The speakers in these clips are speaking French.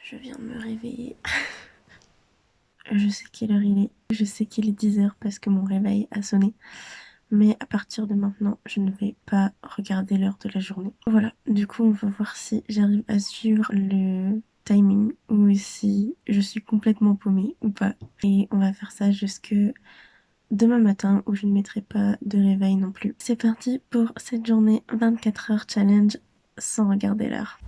Je viens de me réveiller. Je sais quelle heure il est. Je sais qu'il est 10h parce que mon réveil a sonné. Mais à partir de maintenant, je ne vais pas regarder l'heure de la journée. Voilà, du coup on va voir si j'arrive à suivre le timing ou si je suis complètement paumée ou pas. Et on va faire ça jusque demain matin où je ne mettrai pas de réveil non plus. C'est parti pour cette journée 24 heures challenge sans regarder l'heure.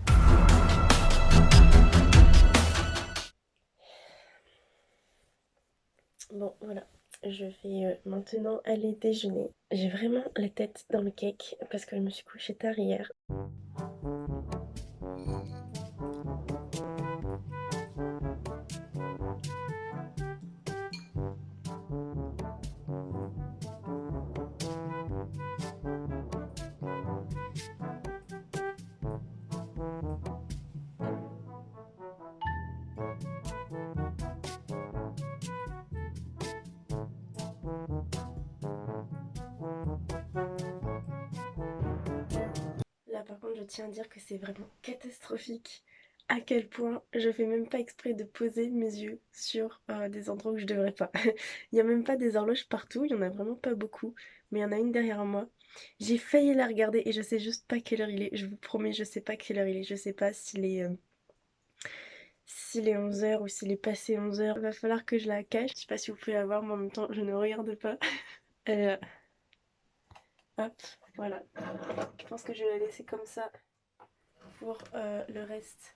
Bon voilà, je vais maintenant aller déjeuner. J'ai vraiment la tête dans le cake parce que je me suis couchée tard hier. Là par contre je tiens à dire que c'est vraiment catastrophique à quel point je fais même pas exprès de poser mes yeux sur des endroits où je devrais pas. Il n'y a même pas des horloges partout, il y en a vraiment pas beaucoup, mais il y en a une derrière moi. J'ai failli la regarder et je sais juste pas quelle heure il est, je vous promets je sais pas quelle heure il est, je sais pas s'il est 11h ou s'il est passé 11h. Il va falloir que je la cache, je sais pas si vous pouvez la voir mais en même temps je ne regarde pas. Elle est là. Hop, voilà. Je pense que je vais la laisser comme ça pour le reste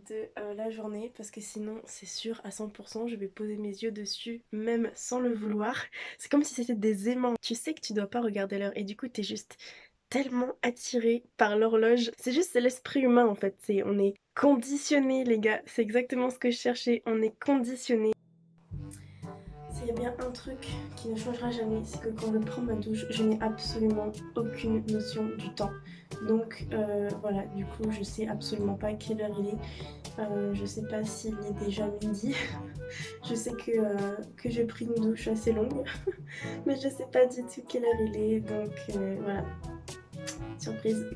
de la journée parce que sinon c'est sûr à 100% je vais poser mes yeux dessus même sans le vouloir. C'est comme si c'était des aimants. Tu sais que tu dois pas regarder l'heure et du coup t'es juste tellement attiré par l'horloge. C'est l'esprit humain en fait. On est conditionné les gars. C'est exactement ce que je cherchais. On est conditionné. S'il y a bien un truc qui ne changera jamais, c'est que quand je prends ma douche, je n'ai absolument aucune notion du temps. Donc voilà, du coup je sais absolument pas quelle heure il est. Je sais pas s'il est déjà midi. Je sais que j'ai pris une douche assez longue. Mais je sais pas du tout quelle heure il est. Donc voilà, surprise.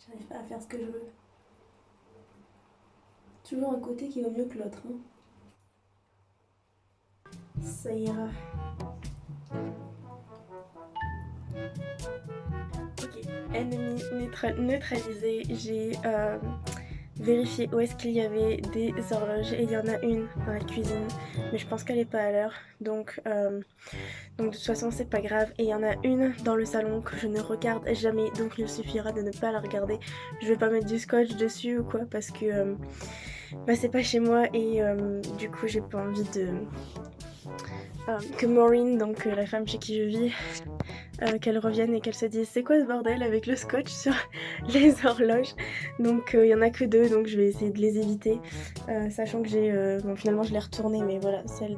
J'arrive pas à faire ce que je veux. Toujours un côté qui va mieux que l'autre. Hein. Ça ira. Ok, ennemi neutralisé. J'ai vérifié où est-ce qu'il y avait des horloges et il y en a une dans la cuisine. Mais je pense qu'elle est pas à l'heure. Donc de toute façon c'est pas grave. Et il y en a une dans le salon que je ne regarde jamais. Donc il suffira de ne pas la regarder. Je vais pas mettre du scotch dessus ou quoi parce que bah, c'est pas chez moi et du coup j'ai pas envie de... que Maureen, donc la femme chez qui je vis, qu'elle revienne et qu'elle se dise c'est quoi ce bordel avec le scotch sur les horloges. Donc il y en a que deux donc je vais essayer de les éviter, sachant que j'ai bon finalement je l'ai retournée mais voilà, celle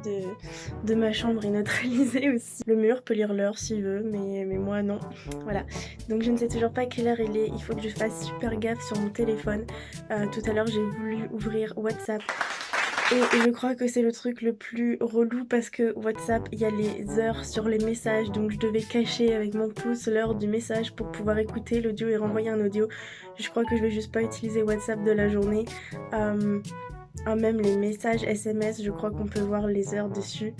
de ma chambre est neutralisée aussi. Le mur peut lire l'heure s'il veut mais moi non. Voilà, donc je ne sais toujours pas quelle heure il est, il faut que je fasse super gaffe sur mon téléphone. Tout à l'heure j'ai voulu ouvrir WhatsApp et je crois que c'est le truc le plus relou parce que WhatsApp, il y a les heures sur les messages, donc je devais cacher avec mon pouce l'heure du message pour pouvoir écouter l'audio et renvoyer un audio. Je crois que je vais juste pas utiliser WhatsApp de la journée. Même les messages SMS, je crois qu'on peut voir les heures dessus.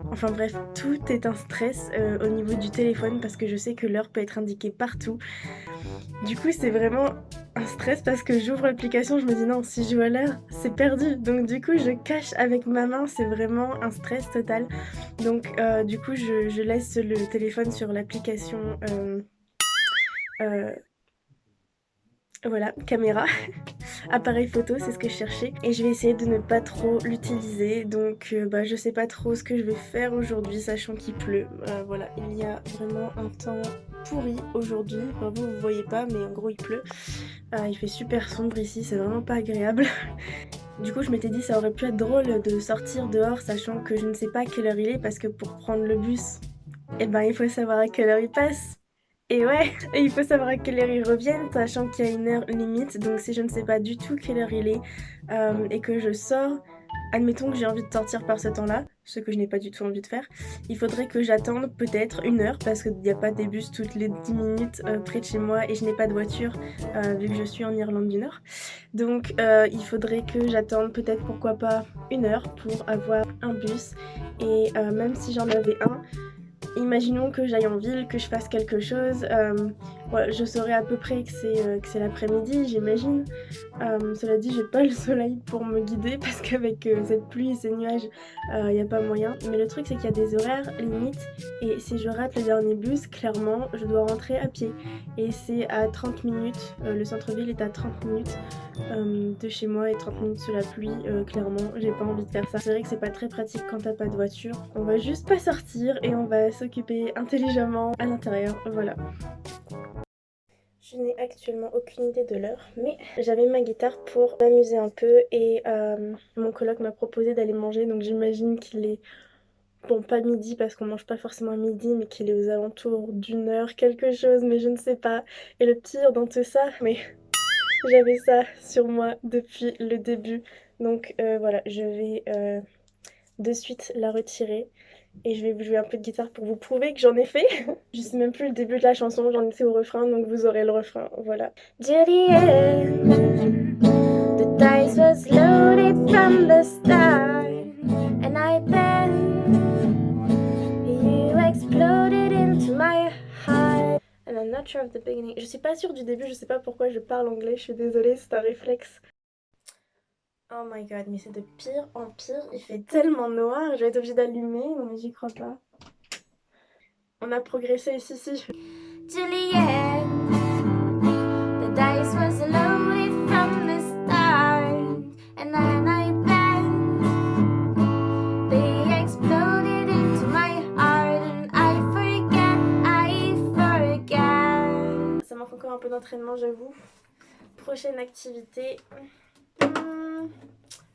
Enfin bref, tout est un stress au niveau du téléphone parce que je sais que l'heure peut être indiquée partout. Du coup, c'est vraiment un stress parce que j'ouvre l'application, je me dis non, si je vois l'heure, c'est perdu. Donc du coup, je cache avec ma main, c'est vraiment un stress total. Donc du coup, je laisse le téléphone sur l'application euh, voilà, caméra, appareil photo, c'est ce que je cherchais. Et je vais essayer de ne pas trop l'utiliser. Donc bah, je sais pas trop ce que je vais faire aujourd'hui, sachant qu'il pleut. Voilà, il y a vraiment un temps pourri aujourd'hui. Enfin, vous voyez pas, mais en gros il pleut. Il fait super sombre ici, c'est vraiment pas agréable. Du coup je m'étais dit ça aurait pu être drôle de sortir dehors sachant que je ne sais pas à quelle heure il est parce que pour prendre le bus, eh ben il faut savoir à quelle heure il passe. Et ouais, et il faut savoir à quelle heure ils reviennent, sachant qu'il y a une heure limite. Donc si je ne sais pas du tout quelle heure il est et que je sors, admettons que j'ai envie de sortir par ce temps-là, ce que je n'ai pas du tout envie de faire, il faudrait que j'attende peut-être une heure parce qu'il n'y a pas des bus toutes les 10 minutes près de chez moi et je n'ai pas de voiture vu que je suis en Irlande du Nord. Donc il faudrait que j'attende peut-être pourquoi pas une heure pour avoir un bus et même si j'en avais un, imaginons que j'aille en ville, que je fasse quelque chose, ouais, je saurais à peu près que c'est l'après-midi, j'imagine. Cela dit, j'ai pas le soleil pour me guider parce qu'avec cette pluie et ces nuages, il n'y a pas moyen. Mais le truc, c'est qu'il y a des horaires limites et si je rate le dernier bus, clairement, je dois rentrer à pied. Et c'est à 30 minutes, le centre-ville est à 30 minutes de chez moi et 30 minutes sous la pluie, clairement, j'ai pas envie de faire ça. C'est vrai que c'est pas très pratique quand t'as pas de voiture. On va juste pas sortir et on va s'occuper intelligemment à l'intérieur, voilà. Je n'ai actuellement aucune idée de l'heure, mais j'avais ma guitare pour m'amuser un peu et mon coloc m'a proposé d'aller manger, donc j'imagine qu'il est, bon pas midi parce qu'on mange pas forcément à midi, mais qu'il est aux alentours d'une heure quelque chose, mais je ne sais pas. Et le pire dans tout ça, mais j'avais ça sur moi depuis le début, donc voilà, je vais de suite la retirer. Et je vais vous jouer un peu de guitare pour vous prouver que j'en ai fait. Je sais même plus le début de la chanson, j'en étais au refrain, donc vous aurez le refrain, voilà. Juliet, the dice was loaded from the start, and I bet you exploded into my heart. And I'm not sure of the beginning. Je suis pas sûre du début, je sais pas pourquoi je parle anglais, je suis désolée, c'est un réflexe. Oh my god, mais c'est de pire en pire, il fait tellement noir, je vais être obligée d'allumer, non mais j'y crois pas. On a progressé ici, si. Juliet, the dice was loaded from the start, and then I bet they exploded into my heart, and I forget. Ça manque encore un peu d'entraînement, j'avoue. Prochaine activité.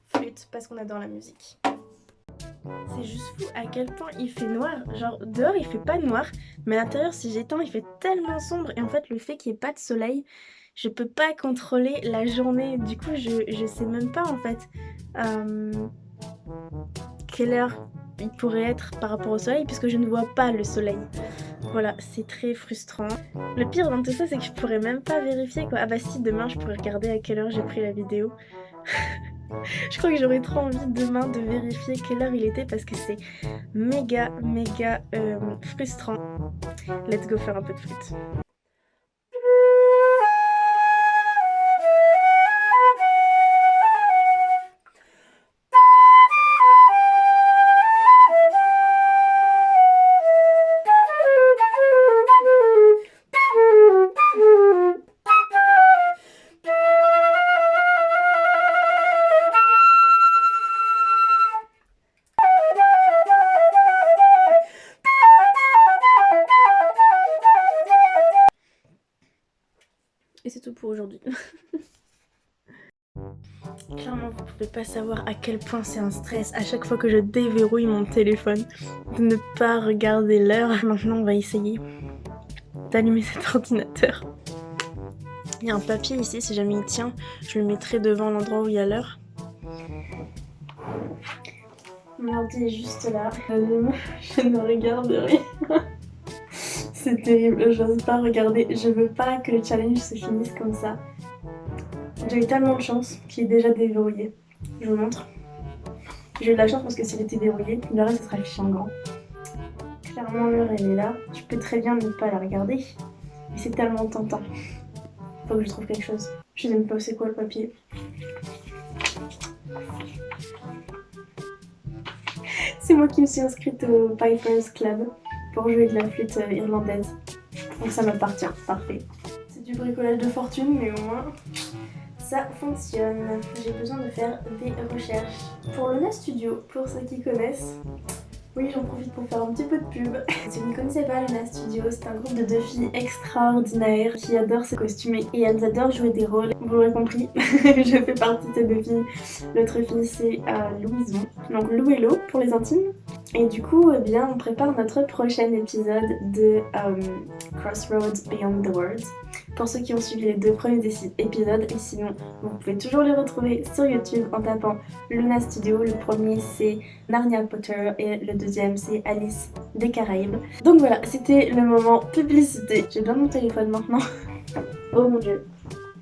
Flûte, parce qu'on adore la musique. C'est juste fou à quel point il fait noir. Genre dehors il fait pas noir, mais à l'intérieur si j'éteins il fait tellement sombre. Et en fait le fait qu'il n'y ait pas de soleil, je peux pas contrôler la journée. Du coup je sais même pas en fait quelle heure il pourrait être par rapport au soleil puisque je ne vois pas le soleil. Voilà, c'est très frustrant. Le pire dans tout ça c'est que je pourrais même pas vérifier quoi. Ah bah si, demain je pourrais regarder à quelle heure j'ai pris la vidéo. Je crois que j'aurais trop envie demain de vérifier quelle heure il était parce que c'est méga frustrant. Let's go faire un peu de flûte. Et c'est tout pour aujourd'hui. Clairement, vous pouvez pas savoir à quel point c'est un stress à chaque fois que je déverrouille mon téléphone de ne pas regarder l'heure. Maintenant, on va essayer d'allumer cet ordinateur. Il y a un papier ici, si jamais il tient, je le mettrai devant l'endroit où il y a l'heure. Mon ordi est juste là. Je ne regarde rien. C'est terrible, j'ose pas regarder. Je veux pas que le challenge se finisse comme ça. J'ai eu tellement de chance qu'il est déjà déverrouillé. Je vous montre. J'ai eu de la chance parce que s'il était verrouillé, le reste ce sera affiché en grand. Clairement l'heure elle est là. Je peux très bien ne pas la regarder. Mais c'est tellement tentant. Faut que je trouve quelque chose. Je sais même pas c'est quoi le papier. C'est moi qui me suis inscrite au Piper's Club pour jouer de la flûte irlandaise. Donc ça m'appartient, parfait. C'est du bricolage de fortune, mais au moins ça fonctionne. J'ai besoin de faire des recherches. Pour Luna Studio, pour ceux qui connaissent, Oui, j'en profite pour faire un petit peu de pub. Si vous ne connaissez pas Luna Studio, c'est un groupe de 2 filles extraordinaires qui adorent se costumer et elles adorent jouer des rôles. Vous l'aurez compris, je fais partie de ces 2 filles. L'autre fille c'est Louison, donc Lou et Lo pour les intimes. Et du coup, eh bien, on prépare notre prochain épisode de Crossroads Beyond the World. Pour ceux qui ont suivi les 2 premiers épisodes, et sinon, vous pouvez toujours les retrouver sur YouTube en tapant Luna Studio. Le premier c'est Narnia Potter et le deuxième c'est Alice des Caraïbes. Donc voilà, c'était le moment publicité. J'ai bien mon téléphone maintenant. Oh mon dieu,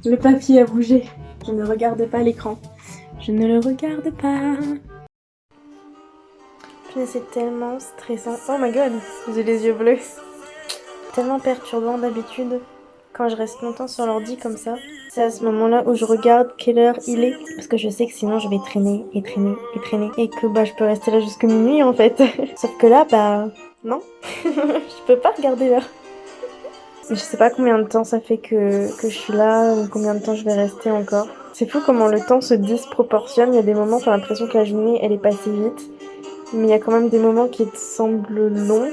le papier a bougé. Je ne regarde pas l'écran. Je ne le regarde pas. Puis c'est tellement stressant. Oh my god, j'ai les yeux bleus. Tellement perturbant d'habitude quand je reste longtemps sur l'ordi comme ça. C'est à ce moment-là où je regarde quelle heure il est. Parce que je sais que sinon je vais traîner et traîner et traîner. Et que bah je peux rester là jusqu'à minuit en fait. Sauf que là bah non. Je peux pas regarder l'heure. Je sais pas combien de temps ça fait que je suis là ou combien de temps je vais rester encore. C'est fou comment le temps se disproportionne. Il y a des moments où t'as l'impression que la journée elle est passée vite. Mais il y a quand même des moments qui te semblent longs.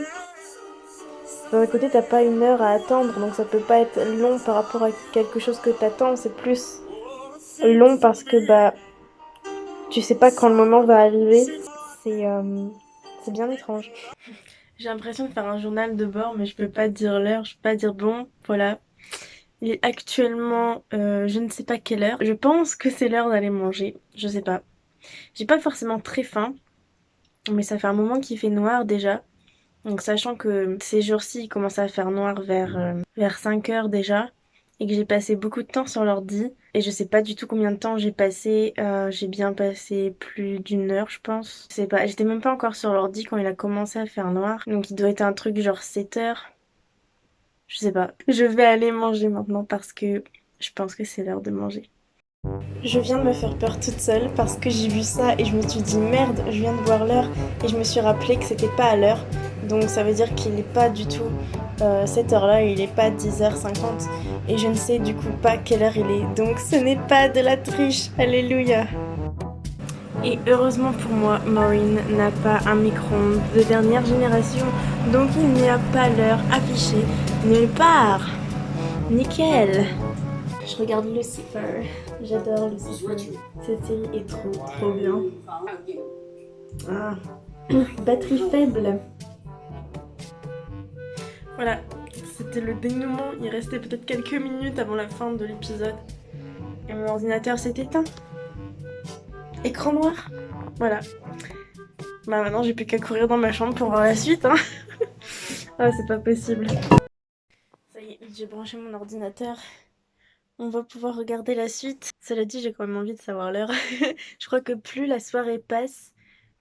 D'un côté, t'as pas 1 heure à attendre, donc ça peut pas être long par rapport à quelque chose que t'attends. C'est plus long parce que bah tu sais pas quand le moment va arriver. C'est bien étrange. J'ai l'impression de faire un journal de bord, mais je peux pas dire l'heure, je peux pas dire bon, voilà. Il est actuellement, je ne sais pas quelle heure. Je pense que c'est l'heure d'aller manger, je sais pas. J'ai pas forcément très faim, mais ça fait un moment qu'il fait noir déjà. Donc sachant que ces jours-ci il commence à faire noir vers 5 heures déjà et que j'ai passé beaucoup de temps sur l'ordi et je sais pas du tout combien de temps j'ai passé, j'ai bien passé plus d'1 heure je pense. Je sais pas, j'étais même pas encore sur l'ordi quand il a commencé à faire noir, donc il doit être un truc genre 7 heures. Je sais pas. Je vais aller manger maintenant parce que je pense que c'est l'heure de manger. Je viens de me faire peur toute seule parce que j'ai vu ça et je me suis dit merde, je viens de voir l'heure et je me suis rappelé que c'était pas à l'heure. Donc ça veut dire qu'il n'est pas du tout cette heure-là, il est pas 10h50 et je ne sais du coup pas quelle heure il est. Donc ce n'est pas de la triche, alléluia. Et heureusement pour moi, Maureen n'a pas un micro-ondes de dernière génération, donc il n'y a pas l'heure affichée nulle part. Nickel. Je regarde Lucifer, j'adore Lucifer, cette série est trop bien. Ah. Batterie faible. Voilà, c'était le dénouement, il restait peut-être quelques minutes avant la fin de l'épisode. Et mon ordinateur s'est éteint. Écran noir. Voilà. Bah maintenant j'ai plus qu'à courir dans ma chambre pour voir la suite hein. Ah c'est pas possible. Ça y est, j'ai branché mon ordinateur. On va pouvoir regarder la suite. Cela dit, j'ai quand même envie de savoir l'heure. Je crois que plus la soirée passe,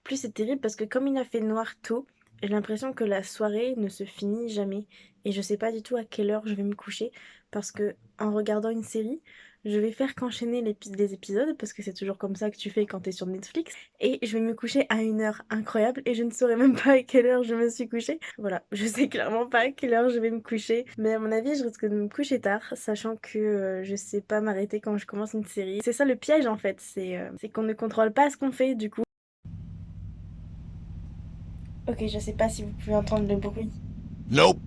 plus c'est terrible parce que comme il a fait noir tôt, j'ai l'impression que la soirée ne se finit jamais. Et je sais pas du tout à quelle heure je vais me coucher parce que en regardant une série, je vais faire qu'enchaîner les épisodes parce que c'est toujours comme ça que tu fais quand t'es sur Netflix. Et je vais me coucher à une heure incroyable et je ne saurais même pas à quelle heure je me suis couchée. Voilà, je sais clairement pas à quelle heure je vais me coucher. Mais à mon avis, je risque de me coucher tard, sachant que je sais pas m'arrêter quand je commence une série. C'est ça le piège en fait, c'est qu'on ne contrôle pas ce qu'on fait du coup. Ok, je sais pas si vous pouvez entendre le bruit. Nope.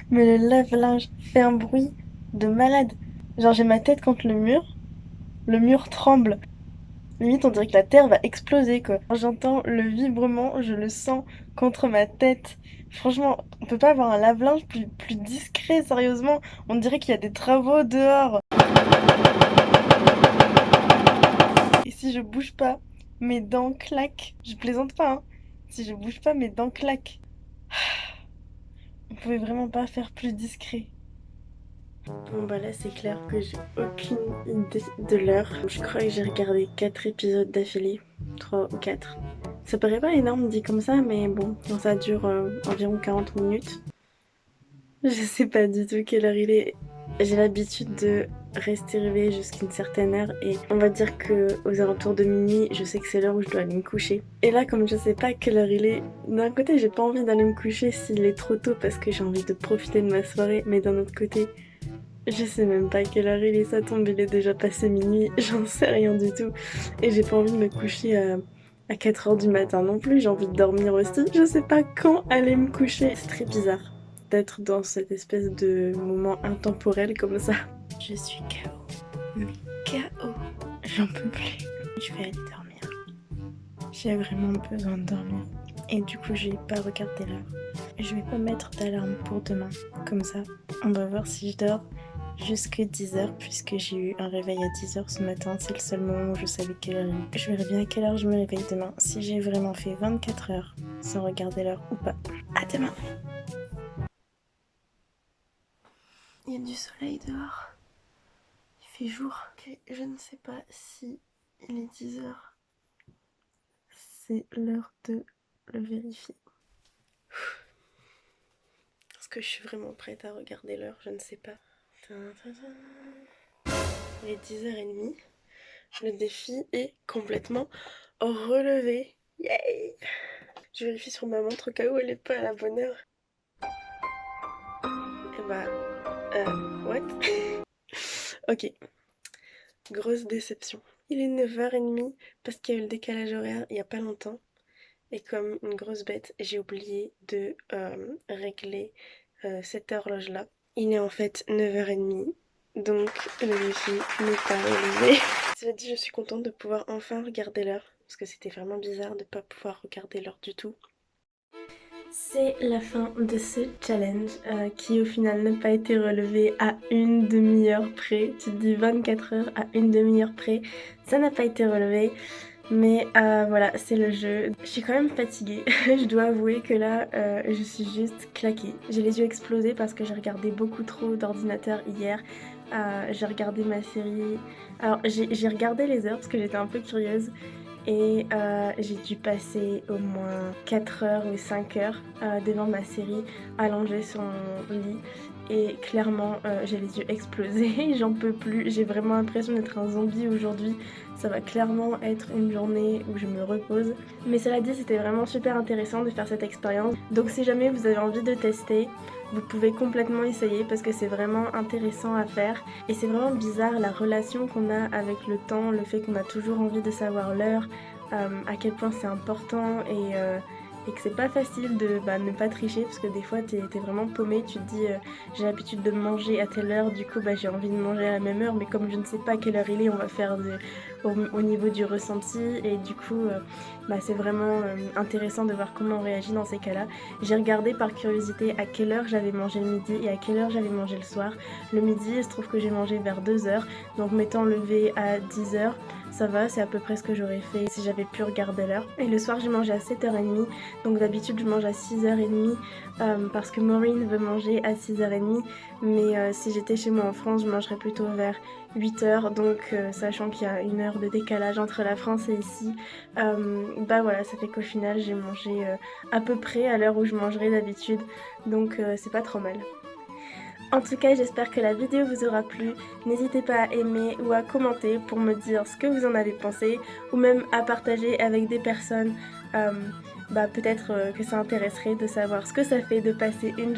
Mais le lave-linge fait un bruit de malade. Genre j'ai ma tête contre le mur tremble. Limite on dirait que la terre va exploser quoi. J'entends le vibrement, je le sens contre ma tête. Franchement, on peut pas avoir un lave-linge plus discret, sérieusement. On dirait qu'il y a des travaux dehors. Et si je bouge pas, mes dents claquent. Je plaisante pas hein. Si je bouge pas, mes dents claquent. On pouvait vraiment pas faire plus discret. Bon bah là c'est clair que j'ai aucune idée de l'heure. Je crois que j'ai regardé 4 épisodes d'affilée. 3 ou 4. Ça paraît pas énorme dit comme ça mais bon, quand ça dure environ 40 minutes. Je sais pas du tout quelle heure il est. J'ai l'habitude de rester réveillée jusqu'à une certaine heure et on va dire que aux alentours de minuit, je sais que c'est l'heure où je dois aller me coucher. Et là comme je sais pas quelle heure il est, d'un côté j'ai pas envie d'aller me coucher s'il est trop tôt parce que j'ai envie de profiter de ma soirée, mais d'un autre côté, je sais même pas quelle heure il est, ça tombe, il est déjà passé minuit, j'en sais rien du tout. Et j'ai pas envie de me coucher à 4 h du matin non plus, j'ai envie de dormir aussi. Je sais pas quand aller me coucher. C'est très bizarre d'être dans cette espèce de moment intemporel comme ça. Je suis KO. Mais KO. J'en peux plus. Je vais aller dormir. J'ai vraiment besoin de dormir. Et du coup, je vais pas regarder l'heure. Je vais pas mettre d'alarme pour demain. Comme ça, on va voir si je dors jusque 10 h puisque j'ai eu un réveil à 10 h ce matin. C'est le seul moment où je savais quelle heure il est. Je verrai bien à quelle heure je me réveille demain. Si j'ai vraiment fait 24 heures sans regarder l'heure ou pas. À demain. Il y a du soleil dehors. Il fait jour. Ok, je ne sais pas si il est 10 h. C'est l'heure de le vérifier. Est-ce que je suis vraiment prête à regarder l'heure? Je ne sais pas. Il est 10 h 30. Le défi est complètement relevé. Yay! Je vérifie sur ma montre au cas où elle est pas à la bonne heure. Et bah... what? Ok. Grosse déception. Il est 9 h 30 parce qu'il y a eu le décalage horaire il y a pas longtemps. Et comme une grosse bête, j'ai oublié de régler cette horloge-là. Il est en fait 9 h 30, donc le défi n'est pas relevé. Cela dit, je suis contente de pouvoir enfin regarder l'heure, parce que c'était vraiment bizarre de ne pas pouvoir regarder l'heure du tout. C'est la fin de ce challenge qui au final n'a pas été relevé à une demi-heure près. Tu te dis 24 heures à une demi-heure près, ça n'a pas été relevé. Mais voilà, c'est le jeu. Je suis quand même fatiguée. Je dois avouer que là, je suis juste claquée. J'ai les yeux explosés parce que j'ai regardé beaucoup trop d'ordinateur hier. J'ai regardé ma série. Alors, j'ai regardé les heures parce que j'étais un peu curieuse. Et j'ai dû passer au moins 4 heures ou 5 heures devant ma série, allongée sur mon lit. Et clairement, j'ai les yeux explosés, j'en peux plus. J'ai vraiment l'impression d'être un zombie aujourd'hui. Ça va clairement être une journée où je me repose. Mais cela dit, c'était vraiment super intéressant de faire cette expérience. Donc si jamais vous avez envie de tester, vous pouvez complètement essayer parce que c'est vraiment intéressant à faire. Et c'est vraiment bizarre la relation qu'on a avec le temps, le fait qu'on a toujours envie de savoir l'heure, à quel point c'est important et que c'est pas facile de ne pas tricher parce que des fois t'es vraiment paumé, tu te dis j'ai l'habitude de manger à telle heure, du coup j'ai envie de manger à la même heure, mais comme je ne sais pas à quelle heure il est, on va faire au niveau du ressenti et du coup c'est vraiment intéressant de voir comment on réagit dans ces cas-là. J'ai regardé par curiosité à quelle heure j'avais mangé le midi et à quelle heure j'avais mangé le soir. Le midi, il se trouve que j'ai mangé vers 2 h, donc m'étant levée à 10 h, ça va, c'est à peu près ce que j'aurais fait si j'avais pu regarder l'heure. Et le soir, j'ai mangé à 7 h 30, donc d'habitude je mange à 6 h 30 parce que Maureen veut manger à 6 h 30, mais si j'étais chez moi en France, je mangerais plutôt vers 8 h, donc sachant qu'il y a 1 heure de décalage entre la France et ici, voilà, ça fait qu'au final j'ai mangé à peu près à l'heure où je mangerais d'habitude, donc c'est pas trop mal. En tout cas, j'espère que la vidéo vous aura plu. N'hésitez pas à aimer ou à commenter pour me dire ce que vous en avez pensé ou même à partager avec des personnes. Peut-être que ça intéresserait de savoir ce que ça fait de passer une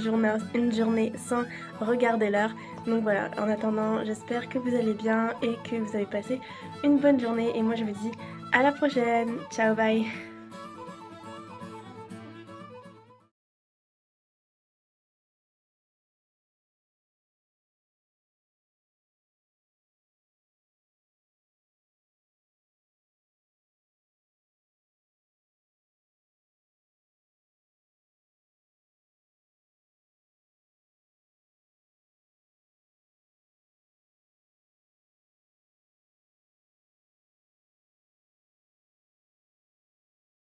journée sans regarder l'heure. Donc voilà, en attendant, j'espère que vous allez bien et que vous avez passé une bonne journée. Et moi je vous dis à la prochaine. Ciao, bye.